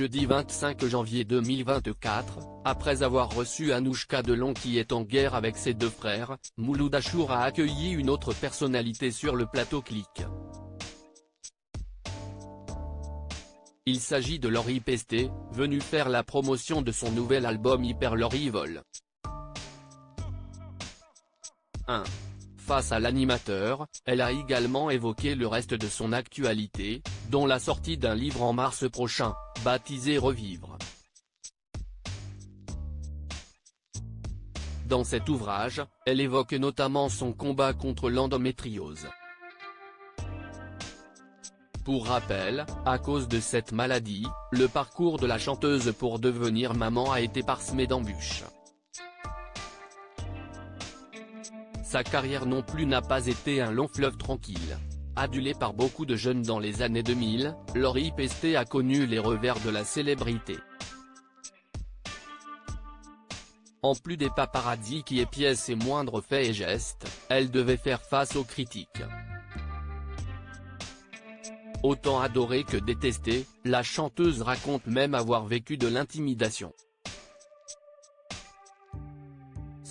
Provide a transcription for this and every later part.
Jeudi 25 janvier 2024, après avoir reçu Anouchka Delon qui est en guerre avec ses deux frères, Mouloud Achour a accueilli une autre personnalité sur le plateau Click. Il s'agit de Lori Pesté, venue faire la promotion de son nouvel album Hyper Lori Vol. 1. Face à l'animateur, elle a également évoqué le reste de son actualité, dont la sortie d'un livre en mars prochain, baptisé Revivre. Dans cet ouvrage, elle évoque notamment son combat contre l'endométriose. Pour rappel, à cause de cette maladie, le parcours de la chanteuse pour devenir maman a été parsemé d'embûches. Sa carrière non plus n'a pas été un long fleuve tranquille. Adulée par beaucoup de jeunes dans les années 2000, Lori Pesté a connu les revers de la célébrité. En plus des paparazzis qui épiaient ses moindres faits et gestes, elle devait faire face aux critiques. Autant adorée que détestée, la chanteuse raconte même avoir vécu de l'intimidation.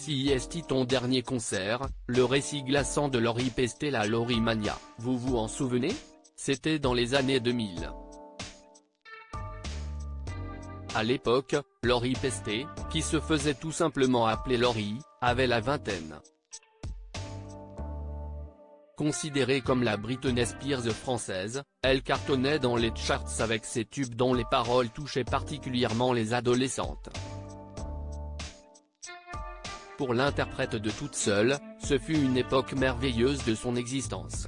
Si est ton dernier concert, le récit glaçant de Lori Pesté, la Lorimania, vous vous en souvenez? C'était dans les années 2000. À l'époque, Lori Pesté, qui se faisait tout simplement appeler Lori, avait la vingtaine. Considérée comme la Britney Spears française, elle cartonnait dans les charts avec ses tubes dont les paroles touchaient particulièrement les adolescentes. Pour l'interprète de Toute Seule, ce fut une époque merveilleuse de son existence.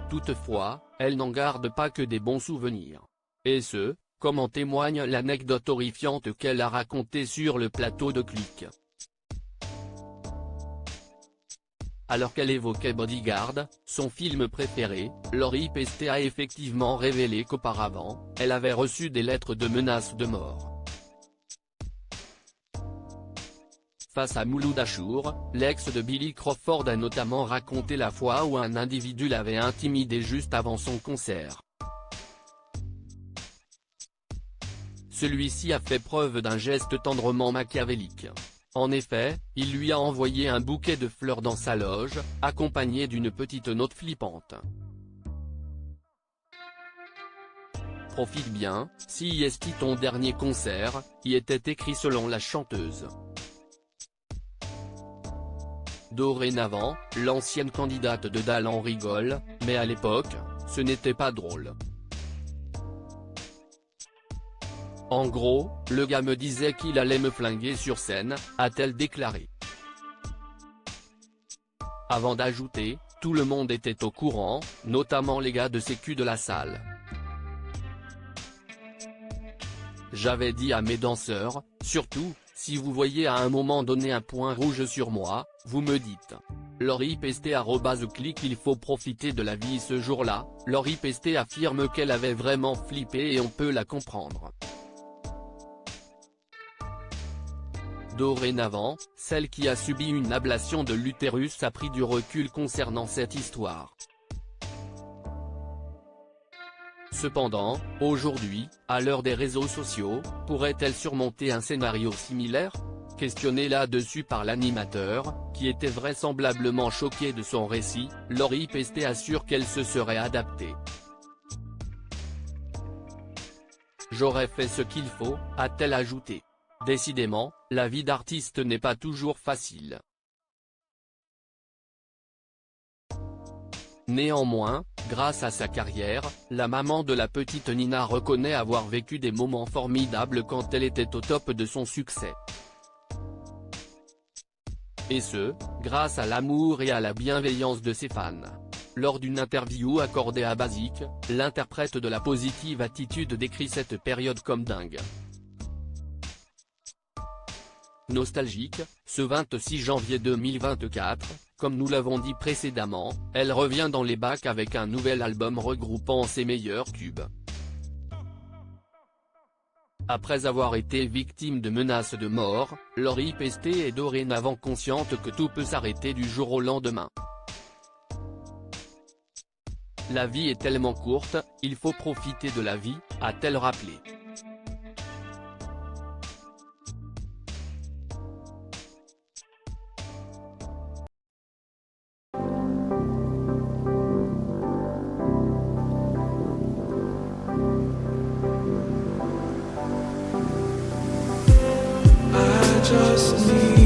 Toutefois, elle n'en garde pas que des bons souvenirs. Et ce, comme en témoigne l'anecdote horrifiante qu'elle a racontée sur le plateau de Click. Alors qu'elle évoquait Bodyguard, son film préféré, Lori Pesté a effectivement révélé qu'auparavant, elle avait reçu des lettres de menaces de mort. Face à Mouloud Achour, l'ex de Billy Crawford a notamment raconté la fois où un individu l'avait intimidé juste avant son concert. Celui-ci a fait preuve d'un geste tendrement machiavélique. En effet, il lui a envoyé un bouquet de fleurs dans sa loge, accompagné d'une petite note flippante. Profite bien, si est ton dernier concert, y était écrit selon la chanteuse. Dorénavant, l'ancienne candidate de Dalle en rigole, mais à l'époque, ce n'était pas drôle. En gros, le gars me disait qu'il allait me flinguer sur scène, a-t-elle déclaré. Avant d'ajouter, tout le monde était au courant, notamment les gars de sécu de la salle. J'avais dit à mes danseurs, surtout, si vous voyez à un moment donné un point rouge sur moi, vous me dites. Lori Pesté @click. Il faut profiter de la vie ce jour-là. Lori Pesté affirme qu'elle avait vraiment flippé et on peut la comprendre. Dorénavant, celle qui a subi une ablation de l'utérus a pris du recul concernant cette histoire. Cependant, aujourd'hui, à l'heure des réseaux sociaux, pourrait-elle surmonter un scénario similaire? Questionnée là-dessus par l'animateur, qui était vraisemblablement choqué de son récit, Lori Pesté assure qu'elle se serait adaptée. J'aurais fait ce qu'il faut, a-t-elle ajouté. Décidément, la vie d'artiste n'est pas toujours facile. Néanmoins, grâce à sa carrière, la maman de la petite Nina reconnaît avoir vécu des moments formidables quand elle était au top de son succès. Et ce, grâce à l'amour et à la bienveillance de ses fans. Lors d'une interview accordée à Basique, l'interprète de la Positive Attitude décrit cette période comme dingue. Nostalgique, ce 26 janvier 2024, comme nous l'avons dit précédemment, elle revient dans les bacs avec un nouvel album regroupant ses meilleurs tubes. Après avoir été victime de menaces de mort, Lori Pesté est dorénavant consciente que tout peut s'arrêter du jour au lendemain. La vie est tellement courte, il faut profiter de la vie, a-t-elle rappelé. I just need